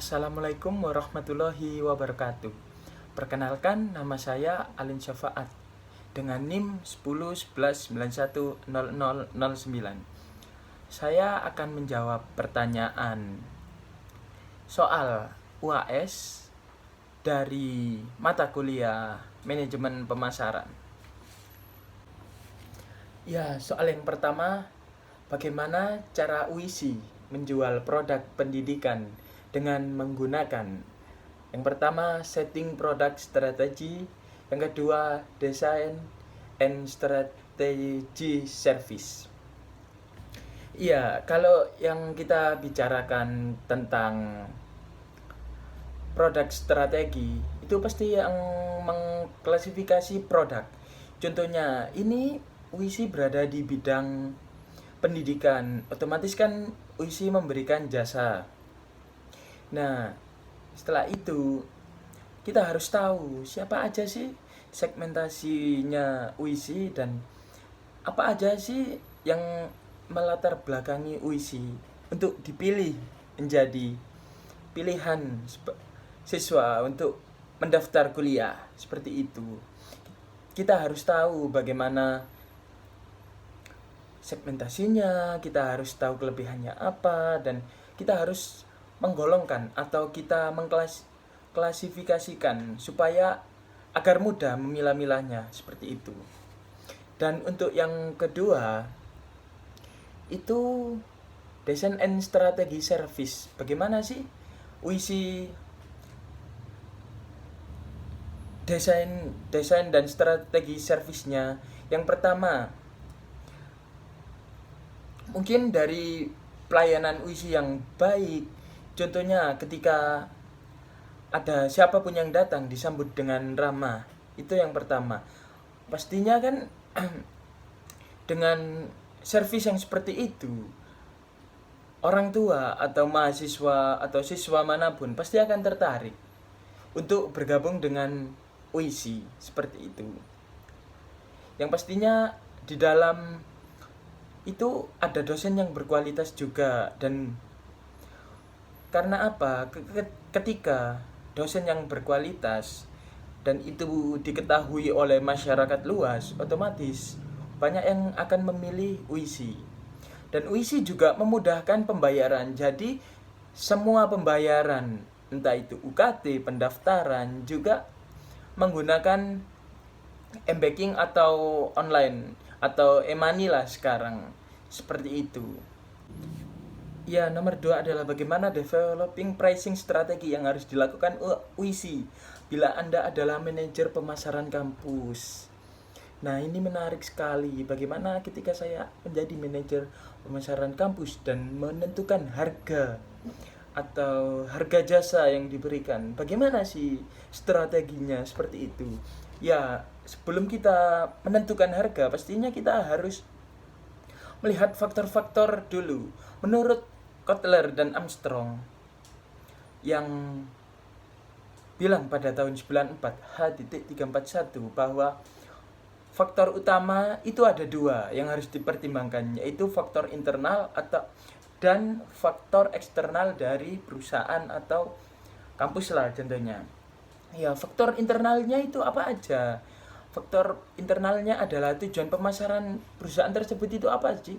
Assalamualaikum warahmatullahi wabarakatuh. Perkenalkan, nama saya Alin Syafaat dengan NIM 1011910009. Saya akan menjawab pertanyaan soal UAS dari mata kuliah Manajemen Pemasaran. Ya, soal yang pertama, bagaimana cara UISI menjual produk pendidikan dengan menggunakan yang pertama setting product strategy, yang kedua design and strategy service. Iya, kalau yang kita bicarakan tentang produk strategi, itu pasti yang mengklasifikasi produk. Contohnya, ini UISI berada di bidang pendidikan, otomatis kan UISI memberikan jasa. Nah, setelah itu kita harus tahu siapa aja sih segmentasinya UISI dan apa aja sih yang melatar belakangi UISI untuk dipilih menjadi pilihan siswa untuk mendaftar kuliah seperti itu. Kita harus tahu bagaimana segmentasinya, kita harus tahu kelebihannya apa, dan kita harus menggolongkan atau kita mengklasifikasikan supaya agar mudah memilah-milahnya seperti itu. Dan untuk yang kedua itu design and strategy service. Bagaimana sih UISI desain dan strategi servisnya? Yang pertama, mungkin dari pelayanan UISI yang baik. Contohnya ketika ada siapapun yang datang disambut dengan ramah. Itu yang pertama. Pastinya kan dengan servis yang seperti itu, orang tua atau mahasiswa atau siswa manapun pasti akan tertarik untuk bergabung dengan UISI seperti itu. Yang pastinya di dalam itu ada dosen yang berkualitas juga, dan karena apa? Ketika dosen yang berkualitas dan itu diketahui oleh masyarakat luas, otomatis banyak yang akan memilih UISI. Dan UISI juga memudahkan pembayaran. Jadi semua pembayaran, entah itu UKT, pendaftaran, juga menggunakan m-banking atau online atau e-money lah sekarang. Seperti itu. Ya, nomor 2 adalah bagaimana developing pricing strategi yang harus dilakukan UISI bila Anda adalah manajer pemasaran kampus. Nah, ini menarik sekali. Bagaimana ketika saya menjadi manajer pemasaran kampus dan menentukan harga atau harga jasa yang diberikan. Bagaimana sih strateginya seperti itu? Ya, sebelum kita menentukan harga, pastinya kita harus melihat faktor-faktor dulu. Menurut Kotler dan Armstrong yang bilang pada tahun 94 H.341 bahwa faktor utama itu ada 2 yang harus dipertimbangkan, yaitu faktor internal dan faktor eksternal dari perusahaan atau kampus lah contohnya. Ya, faktor internalnya itu apa aja? Faktor internalnya adalah tujuan pemasaran perusahaan tersebut itu apa sih?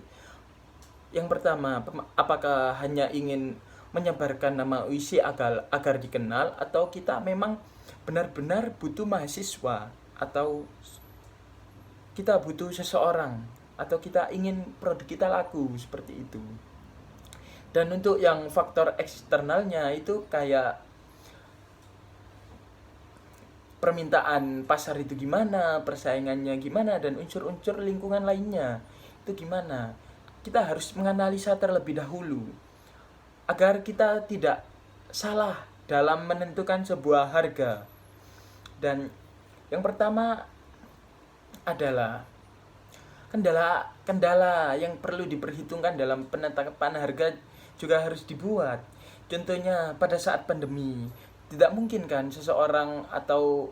Yang pertama, apakah hanya ingin menyebarkan nama UISI agar dikenal, atau kita memang benar-benar butuh mahasiswa, atau kita butuh seseorang, atau kita ingin produk kita laku seperti itu. Dan untuk yang faktor eksternalnya itu kayak permintaan pasar itu gimana, persaingannya gimana, dan unsur-unsur lingkungan lainnya itu gimana. Kita harus menganalisa terlebih dahulu agar kita tidak salah dalam menentukan sebuah harga. Dan yang pertama adalah kendala yang perlu diperhitungkan dalam penetapan harga juga harus dibuat. Contohnya pada saat pandemi, tidak mungkin kan seseorang, atau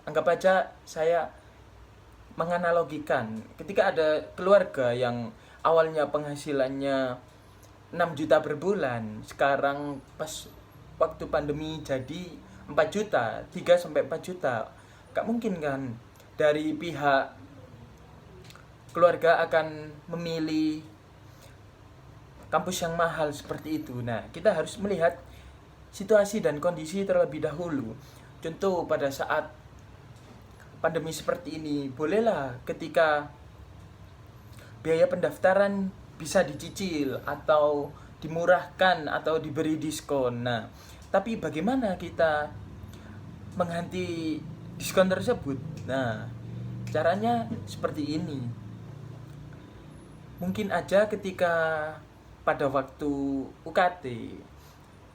anggap aja saya menganalogikan ketika ada keluarga yang awalnya penghasilannya 6 juta per bulan, sekarang pas waktu pandemi jadi 4 juta, 3 sampai 4 juta. Gak mungkin kan dari pihak keluarga akan memilih kampus yang mahal seperti itu. Nah, kita harus melihat situasi dan kondisi terlebih dahulu. Contoh pada saat pandemi seperti ini, bolehlah ketika biaya pendaftaran bisa dicicil atau dimurahkan atau diberi diskon. Nah, tapi bagaimana kita menghenti diskon tersebut? Nah, caranya seperti ini. Mungkin aja ketika pada waktu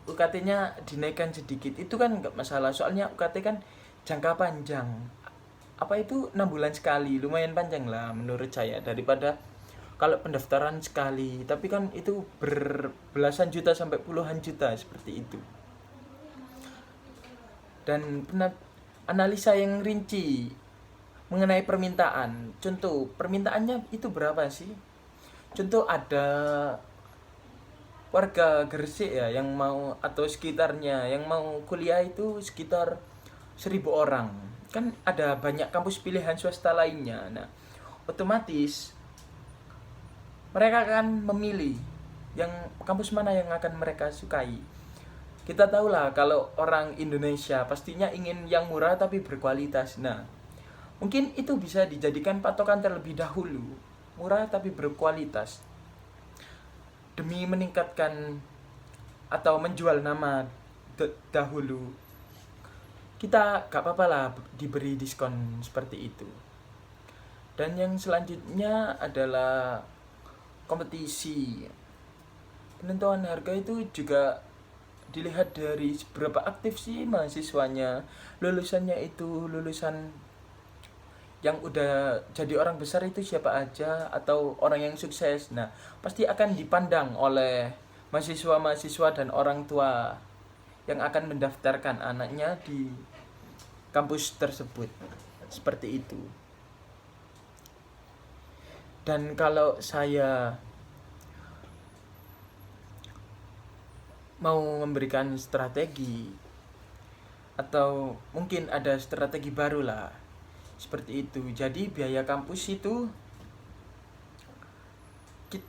UKT-nya dinaikkan sedikit, itu kan nggak masalah, soalnya UKT kan jangka panjang. Apa itu 6 bulan sekali, lumayan panjang lah menurut saya, daripada kalau pendaftaran sekali, tapi kan itu berbelasan juta sampai puluhan juta seperti itu. Dan analisa yang rinci mengenai permintaan. Contoh, permintaannya itu berapa sih? Contoh ada warga Gresik ya yang mau, atau sekitarnya yang mau kuliah itu sekitar 1.000 orang. Kan ada banyak kampus pilihan swasta lainnya. Nah, otomatis mereka akan memilih yang kampus mana yang akan mereka sukai. Kita tahulah kalau orang Indonesia pastinya ingin yang murah tapi berkualitas. Nah, mungkin itu bisa dijadikan patokan terlebih dahulu. Murah tapi berkualitas. Demi meningkatkan atau menjual nama dahulu. Kita gak apa-apa lah diberi diskon seperti itu. Dan yang selanjutnya adalah kompetisi. Penentuan harga itu juga dilihat dari seberapa aktif sih mahasiswanya. Lulusannya itu lulusan yang udah jadi orang besar itu siapa aja, atau orang yang sukses. Nah, pasti akan dipandang oleh mahasiswa-mahasiswa dan orang tua yang akan mendaftarkan anaknya di kampus tersebut. Seperti itu. Dan kalau saya mau memberikan strategi, atau mungkin ada strategi baru lah, seperti itu. Jadi biaya kampus itu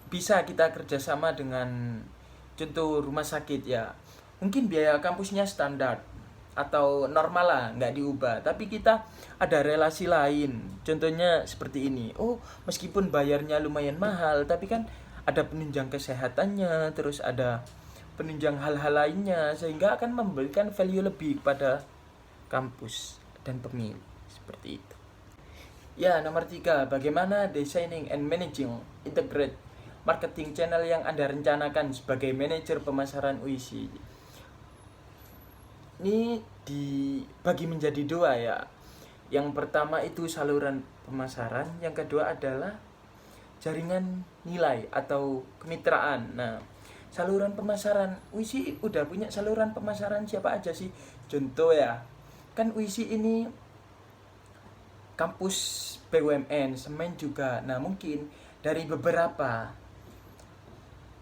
bisa kita kerjasama dengan contoh rumah sakit ya. Mungkin biaya kampusnya standar atau normal lah, nggak diubah, tapi kita ada relasi lain. Contohnya seperti ini. Oh, meskipun bayarnya lumayan mahal, tapi kan ada penunjang kesehatannya, terus ada penunjang hal-hal lainnya, sehingga akan memberikan value lebih kepada kampus dan pemilih. Seperti itu. Ya, nomor 3, bagaimana designing and managing integrate marketing channel yang Anda rencanakan sebagai manajer pemasaran UISI. Ini dibagi menjadi 2 ya. Yang pertama itu saluran pemasaran, yang kedua adalah jaringan nilai atau kemitraan. Nah, saluran pemasaran, UISI udah punya saluran pemasaran siapa aja sih? Contoh ya, kan UISI ini kampus BUMN, semen juga. Nah, mungkin dari beberapa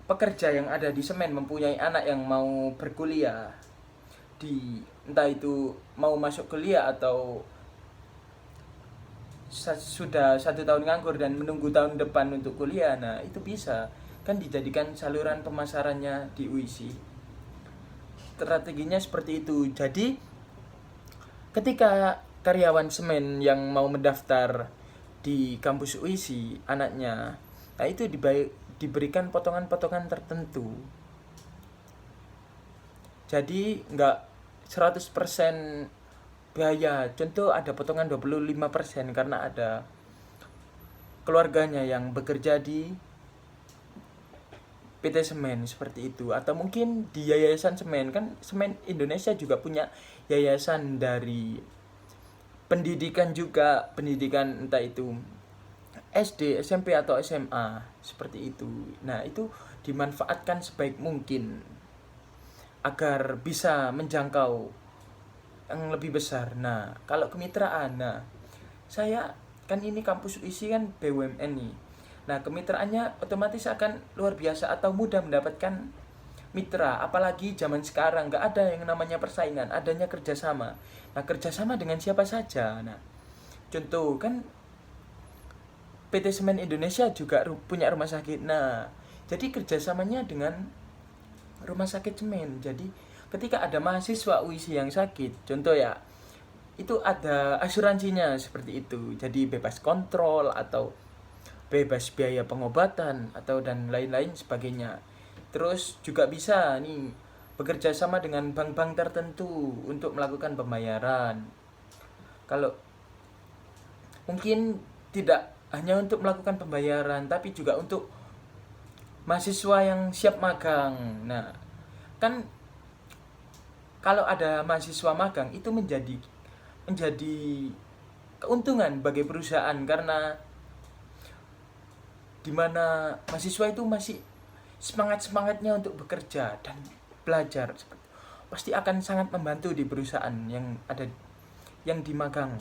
pekerja yang ada di semen mempunyai anak yang mau berkuliah di, entah itu mau masuk kuliah atau sudah 1 tahun nganggur dan menunggu tahun depan untuk kuliah. Nah, itu bisa kan dijadikan saluran pemasarannya di UISI. Strateginya seperti itu. Jadi ketika karyawan semen yang mau mendaftar di kampus UISI anaknya, nah itu diberikan potongan-potongan tertentu. Jadi nggak 100% biaya. Contoh ada potongan 25% karena ada keluarganya yang bekerja di PT Semen seperti itu, atau mungkin di yayasan semen. Kan Semen Indonesia juga punya yayasan dari pendidikan juga, pendidikan entah itu SD, SMP atau SMA seperti itu. Nah, itu dimanfaatkan sebaik mungkin agar bisa menjangkau yang lebih besar. Nah, kalau kemitraan, nah saya kan ini kampus UISI kan BUMN nih. Nah, kemitraannya otomatis akan luar biasa atau mudah mendapatkan mitra. Apalagi zaman sekarang nggak ada yang namanya persaingan, adanya kerjasama. Nah, kerjasama dengan siapa saja. Nah, contoh kan PT Semen Indonesia juga punya rumah sakit. Nah, jadi kerjasamanya dengan rumah sakit semen. Jadi ketika ada mahasiswa UISI yang sakit, contoh ya, itu ada asuransinya seperti itu. Jadi bebas kontrol atau bebas biaya pengobatan atau dan lain-lain sebagainya. Terus juga bisa nih bekerja sama dengan bank-bank tertentu untuk melakukan pembayaran. Kalau mungkin tidak hanya untuk melakukan pembayaran, tapi juga untuk mahasiswa yang siap magang. Nah, kan kalau ada mahasiswa magang itu menjadi keuntungan bagi perusahaan, karena dimana mahasiswa itu masih semangatnya untuk bekerja dan belajar, pasti akan sangat membantu di perusahaan yang ada yang di magang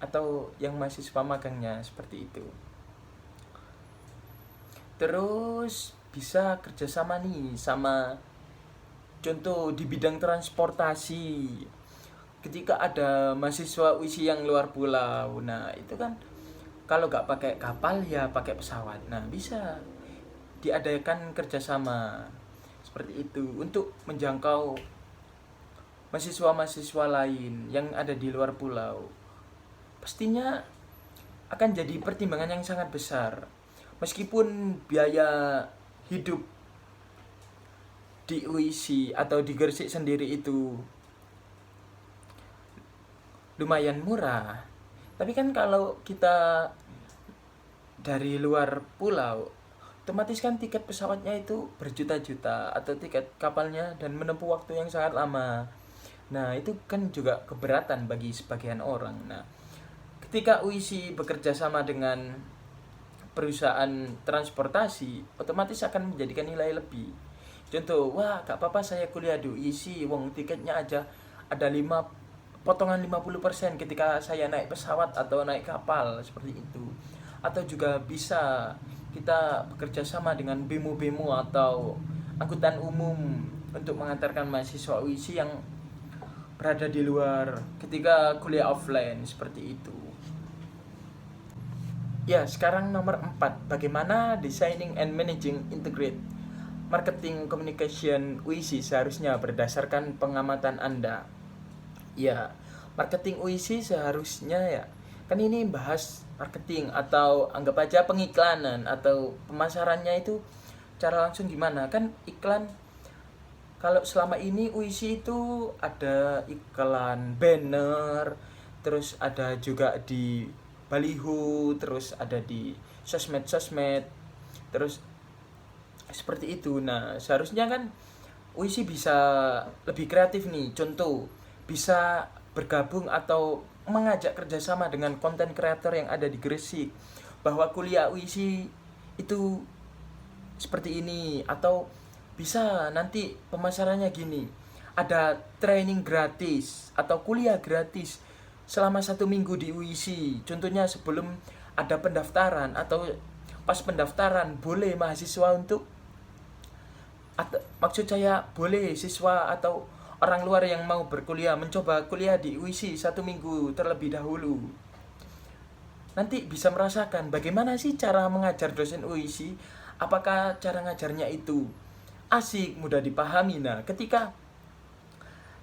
atau yang mahasiswa magangnya seperti itu. Terus bisa kerjasama nih sama contoh di bidang transportasi. Ketika ada mahasiswa UISI yang luar pulau, nah itu kan kalau nggak pakai kapal ya pakai pesawat. Nah, bisa diadakan kerjasama seperti itu untuk menjangkau mahasiswa-mahasiswa lain yang ada di luar pulau. Pastinya akan jadi pertimbangan yang sangat besar. Meskipun biaya hidup di UISI atau di Gresik sendiri itu lumayan murah, tapi kan kalau kita dari luar pulau, otomatis kan tiket pesawatnya itu berjuta-juta atau tiket kapalnya, dan menempuh waktu yang sangat lama. Nah, itu kan juga keberatan bagi sebagian orang. Nah, ketika UISI bekerja sama dengan perusahaan transportasi, otomatis akan menjadikan nilai lebih. Contoh, wah gak apa-apa saya kuliah di UISI, wong tiketnya aja ada potongan 50% ketika saya naik pesawat atau naik kapal, seperti itu. Atau juga bisa kita bekerja sama dengan BEMO atau angkutan umum untuk mengantarkan mahasiswa UISI yang berada di luar ketika kuliah offline, seperti itu. Ya, sekarang nomor 4, bagaimana designing and managing integrate marketing communication UISI seharusnya berdasarkan pengamatan Anda. Ya, marketing UISI seharusnya ya, kan ini bahas marketing atau anggap aja pengiklanan atau pemasarannya itu cara langsung gimana. Kan iklan, kalau selama ini UISI itu ada iklan banner, terus ada juga di baliho, terus ada di sosmed, terus seperti itu. Nah, seharusnya kan UISI bisa lebih kreatif nih. Contoh, bisa bergabung atau mengajak kerjasama dengan konten kreator yang ada di Gresik, bahwa kuliah UISI itu seperti ini, atau bisa nanti pemasarannya gini, ada training gratis atau kuliah gratis selama 1 minggu di UISI. Contohnya sebelum ada pendaftaran atau pas pendaftaran, boleh mahasiswa untuk maksud saya boleh siswa atau orang luar yang mau berkuliah mencoba kuliah di UISI 1 minggu terlebih dahulu. Nanti bisa merasakan bagaimana sih cara mengajar dosen UISI, apakah cara ngajarnya itu asik, mudah dipahami. Nah, ketika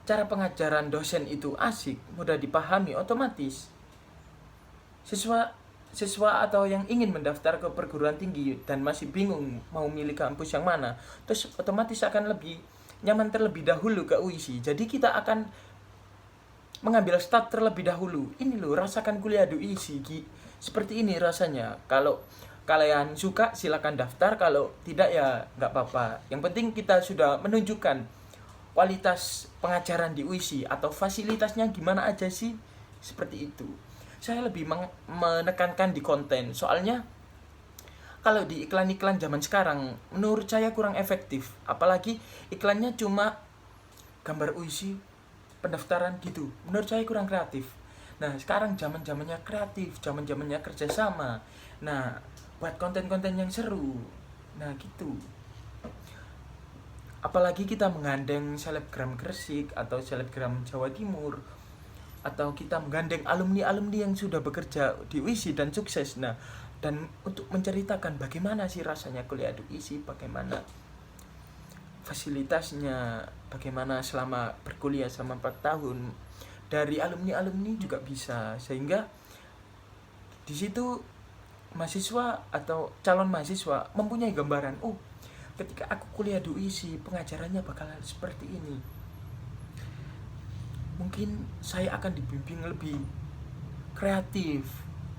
cara pengajaran dosen itu asik, mudah dipahami, otomatis siswa atau yang ingin mendaftar ke perguruan tinggi dan masih bingung mau milih kampus yang mana, terus otomatis akan lebih nyaman terlebih dahulu ke UISI. Jadi kita akan mengambil start terlebih dahulu. Ini loh, rasakan kuliah di UISI, seperti ini rasanya. Kalau kalian suka silakan daftar, kalau tidak ya nggak apa-apa. Yang penting kita sudah menunjukkan kualitas pengajaran di UISI atau fasilitasnya gimana aja sih, seperti itu. Saya lebih menekankan di konten, soalnya kalau di iklan-iklan zaman sekarang menurut saya kurang efektif, apalagi iklannya cuma gambar UISI pendaftaran gitu, menurut saya kurang kreatif. Nah, sekarang zaman-zamannya kreatif, zaman-zamannya kerjasama. Nah, buat konten-konten yang seru. Nah, gitu. apalagi kita menggandeng selebgram Gresik atau selebgram Jawa Timur, atau kita menggandeng alumni-alumni yang sudah bekerja di UISI dan sukses. Nah, dan untuk menceritakan bagaimana sih rasanya kuliah di UISI, bagaimana fasilitasnya, bagaimana selama berkuliah selama 4 tahun, dari alumni-alumni juga bisa, sehingga di situ mahasiswa atau calon mahasiswa mempunyai gambaran, oh ketika aku kuliah di UISI pengajarannya bakal seperti ini, mungkin saya akan dibimbing lebih kreatif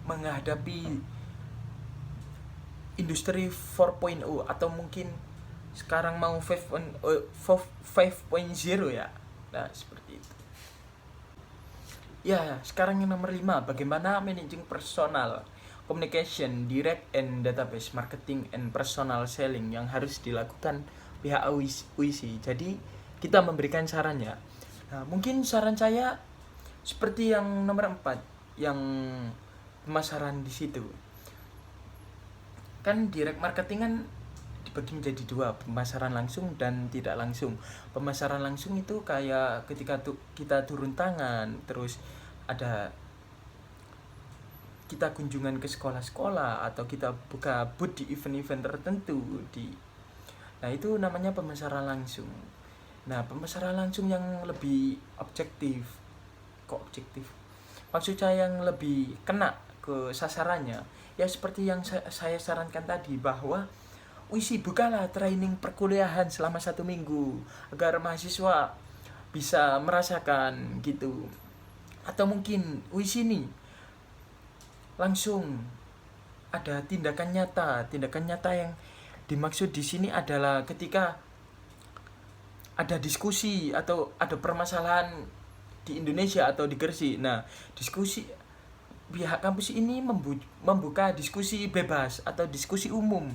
menghadapi industri 4.0 atau mungkin sekarang mau 5.0 ya. Nah, seperti itu. Ya, sekarang yang nomor 5, bagaimana managing personal communication, direct and database marketing and personal selling yang harus dilakukan pihak UISI. Jadi, kita memberikan sarannya. Nah, mungkin saran saya seperti yang nomor 4, yang pemasaran di situ. Kan direct marketing kan dibagi menjadi 2, pemasaran langsung dan tidak langsung. Pemasaran langsung itu kayak ketika kita turun tangan, terus ada kita kunjungan ke sekolah-sekolah atau kita buka booth di event-event tertentu nah itu namanya pemasaran langsung. Nah, pemasaran langsung yang lebih objektif, maksud saya yang lebih kena ke sasarannya, ya seperti yang saya sarankan tadi, bahwa UISI bukalah training perkuliahan selama 1 minggu agar mahasiswa bisa merasakan gitu. Atau mungkin UISI ini langsung ada tindakan nyata yang dimaksud di sini adalah ketika ada diskusi atau ada permasalahan di Indonesia atau di Gresik. Nah, diskusi pihak kampus ini membuka diskusi bebas atau diskusi umum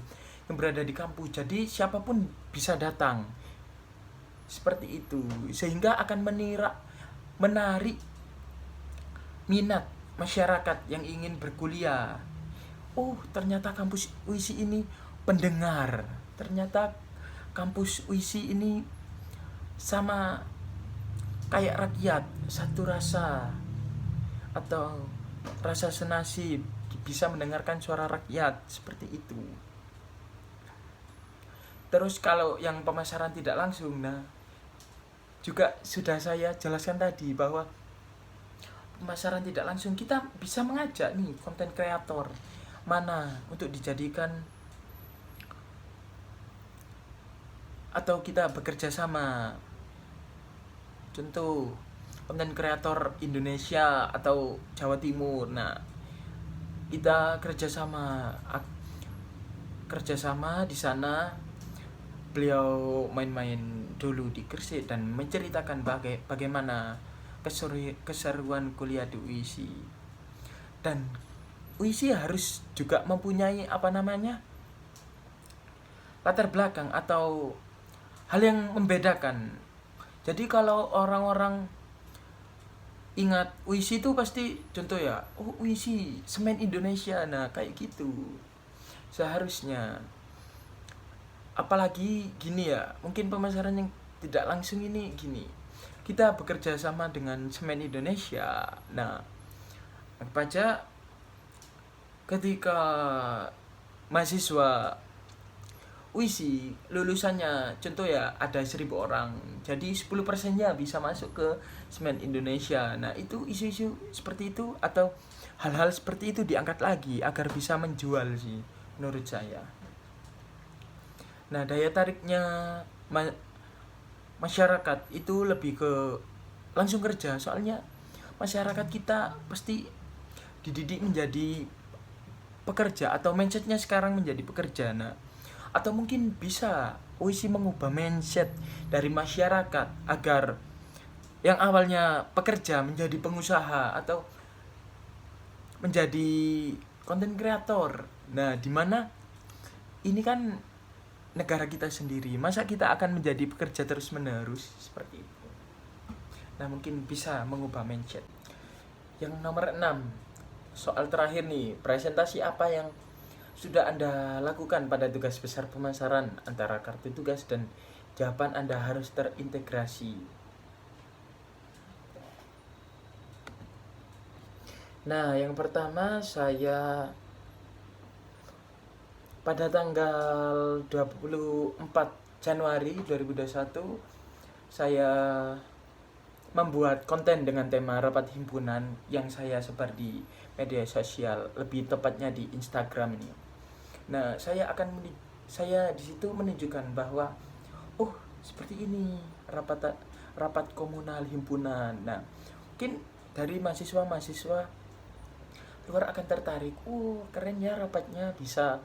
yang berada di kampus. Jadi siapapun bisa datang. Seperti itu, sehingga akan menarik minat masyarakat yang ingin berkuliah. Oh, ternyata kampus UISI ini pendengar. Ternyata kampus UISI ini sama kayak rakyat, satu rasa atau rasa senasib, bisa mendengarkan suara rakyat, seperti itu. Terus kalau yang pemasaran tidak langsung, nah juga sudah saya jelaskan tadi bahwa pemasaran tidak langsung kita bisa mengajak nih konten kreator mana untuk dijadikan atau kita bekerja sama. Contoh konten kreator Indonesia atau Jawa Timur. Nah, kita kerjasama di sana. Beliau main-main dulu di Gresik dan menceritakan bagaimana keseruan kuliah di UISI. Dan UISI harus juga mempunyai latar belakang atau hal yang membedakan. Jadi kalau orang-orang ingat UISI itu pasti contoh ya, oh UISI Semen Indonesia, nah kayak gitu seharusnya. Apalagi gini ya, mungkin pemasaran yang tidak langsung ini gini, kita bekerja sama dengan Semen Indonesia. Nah, apa aja ketika mahasiswa UISI lulusannya contoh ya ada 1.000 orang, jadi 10%-nya bisa masuk ke Semen Indonesia. Nah, itu isu-isu seperti itu atau hal-hal seperti itu diangkat lagi agar bisa menjual sih menurut saya. Nah, daya tariknya masyarakat itu lebih ke langsung kerja, soalnya masyarakat kita pasti dididik menjadi pekerja atau mindsetnya sekarang menjadi pekerja. Nah, atau mungkin bisa UISI mengubah mindset dari masyarakat agar yang awalnya pekerja menjadi pengusaha atau menjadi konten kreator. Nah, dimana ini kan negara kita sendiri, masa kita akan menjadi pekerja terus menerus seperti itu. Nah, mungkin bisa mengubah mindset. Yang nomor 6, soal terakhir nih, presentasi apa yang sudah Anda lakukan pada tugas besar pemasaran antara kartu tugas dan jawaban Anda harus terintegrasi. Nah, yang pertama saya pada tanggal 24 Januari 2021 saya membuat konten dengan tema rapat himpunan yang saya sebar di media sosial, lebih tepatnya di Instagram ini. Nah, saya di situ menunjukkan bahwa seperti ini rapat komunal himpunan. Nah, mungkin dari mahasiswa luar akan tertarik. Keren ya rapatnya, bisa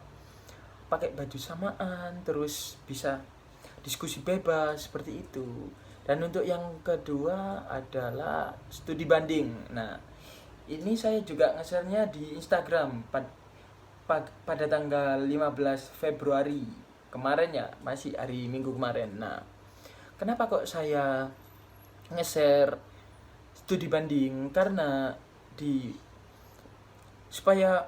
pakai baju samaan, terus bisa diskusi bebas seperti itu. Dan untuk yang kedua adalah studi banding. Nah, ini saya juga nge-share-nya di Instagram pada tanggal 15 Februari kemarin ya, masih hari Minggu kemarin. Nah, kenapa kok saya nge-share studi banding? Karena supaya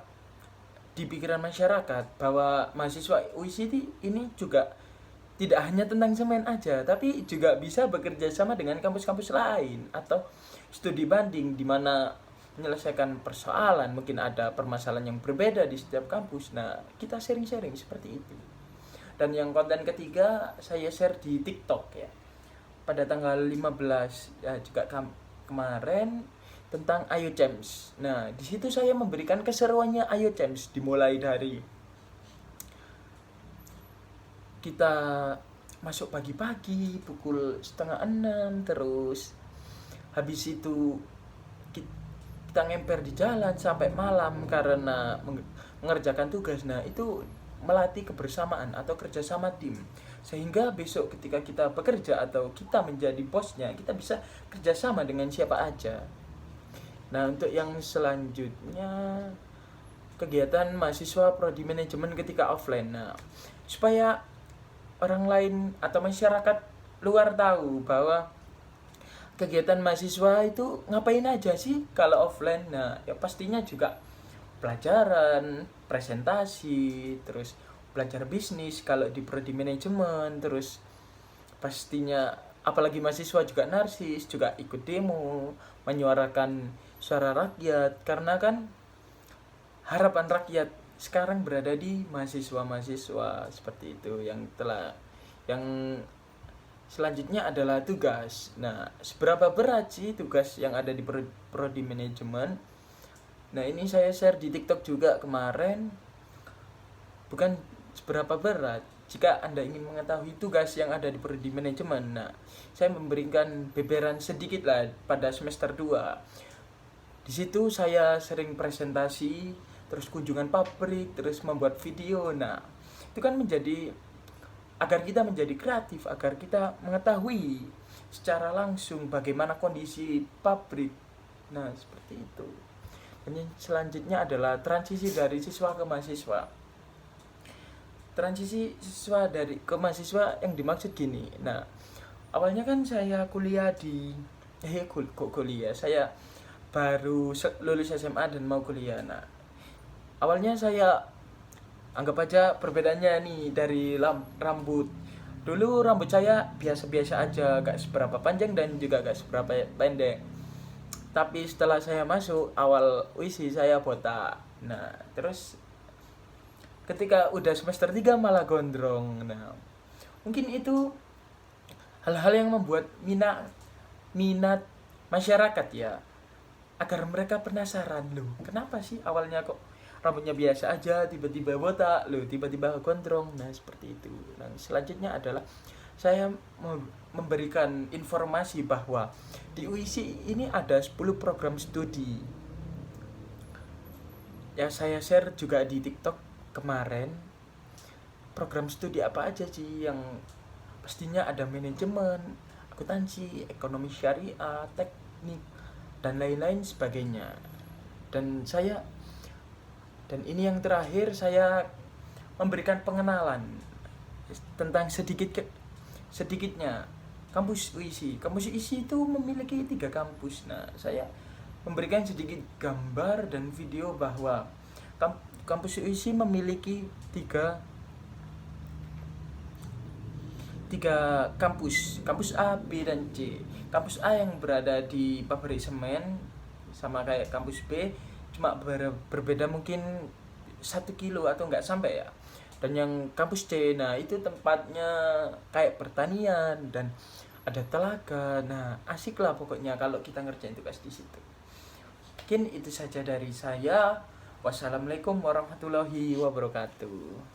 di pikiran masyarakat bahwa mahasiswa UISI ini juga tidak hanya tentang semen aja, tapi juga bisa bekerja sama dengan kampus-kampus lain atau studi banding di mana menyelesaikan persoalan, mungkin ada permasalahan yang berbeda di setiap kampus. Nah, kita sharing-sharing seperti itu. Dan yang konten ketiga saya share di TikTok ya. Pada tanggal 15 ya, juga kemarin tentang Ayo Champs. Nah, di situ saya memberikan keseruannya Ayo Champs, dimulai dari kita masuk pagi-pagi pukul 5:30, terus habis itu kita ngemper di jalan sampai malam karena mengerjakan tugas. Nah, itu melatih kebersamaan atau kerjasama tim, sehingga besok ketika kita bekerja atau kita menjadi bosnya, kita bisa kerjasama dengan siapa aja. Nah, untuk yang selanjutnya kegiatan mahasiswa prodi manajemen ketika offline. Nah, supaya orang lain atau masyarakat luar tahu bahwa kegiatan mahasiswa itu ngapain aja sih kalau offline. Nah, ya pastinya juga pelajaran, presentasi, terus belajar bisnis kalau di prodi manajemen, terus pastinya apalagi mahasiswa juga narsis, juga ikut demo, menyuarakan suara rakyat, karena kan harapan rakyat sekarang berada di mahasiswa seperti itu. Yang selanjutnya adalah tugas. Nah, seberapa berat sih tugas yang ada di prodi manajemen? Nah, ini saya share di TikTok juga kemarin. Bukan seberapa berat, jika Anda ingin mengetahui tugas yang ada di prodi manajemen. Nah, saya memberikan beberan sedikit lah pada semester 2. Di situ saya sering presentasi, terus kunjungan pabrik, terus membuat video. Nah, itu kan agar kita menjadi kreatif, agar kita mengetahui secara langsung bagaimana kondisi pabrik. Nah, seperti itu. Dan yang selanjutnya adalah transisi dari siswa ke mahasiswa. Transisi siswa ke mahasiswa yang dimaksud gini. Nah, awalnya kan saya kuliah saya baru lulus SMA dan mau kuliah. Nah, awalnya saya anggap aja perbedaannya nih dari rambut. Dulu rambut saya biasa-biasa aja, gak seberapa panjang dan juga gak seberapa pendek. Tapi setelah saya masuk awal UISI saya botak. Nah, terus ketika udah semester 3 malah gondrong. Nah, mungkin itu hal-hal yang membuat minat masyarakat ya, agar mereka penasaran, loh kenapa sih awalnya kok rambutnya biasa aja, tiba-tiba botak, loh tiba-tiba gondrong. Nah, seperti itu. Nah, selanjutnya adalah saya memberikan informasi bahwa di UISI ini ada 10 program studi. Ya, saya share juga di TikTok kemarin. Program studi apa aja sih yang pastinya ada manajemen, akuntansi, ekonomi syariah, teknik, dan lain-lain sebagainya. Dan ini yang terakhir, saya memberikan pengenalan tentang sedikitnya kampus UISI. Kampus UISI itu memiliki 3 kampus. Nah, saya memberikan sedikit gambar dan video bahwa kampus UISI memiliki tiga kampus, kampus A, B, dan C. Kampus A yang berada di pabrik semen sama kayak kampus B, cuma berbeda mungkin 1 kilo atau nggak sampai ya. Dan yang kampus C, nah itu tempatnya kayak pertanian dan ada telaga. Nah, asik lah pokoknya kalau kita ngerjain tugas di situ. Mungkin itu saja dari saya. Wassalamualaikum warahmatullahi wabarakatuh.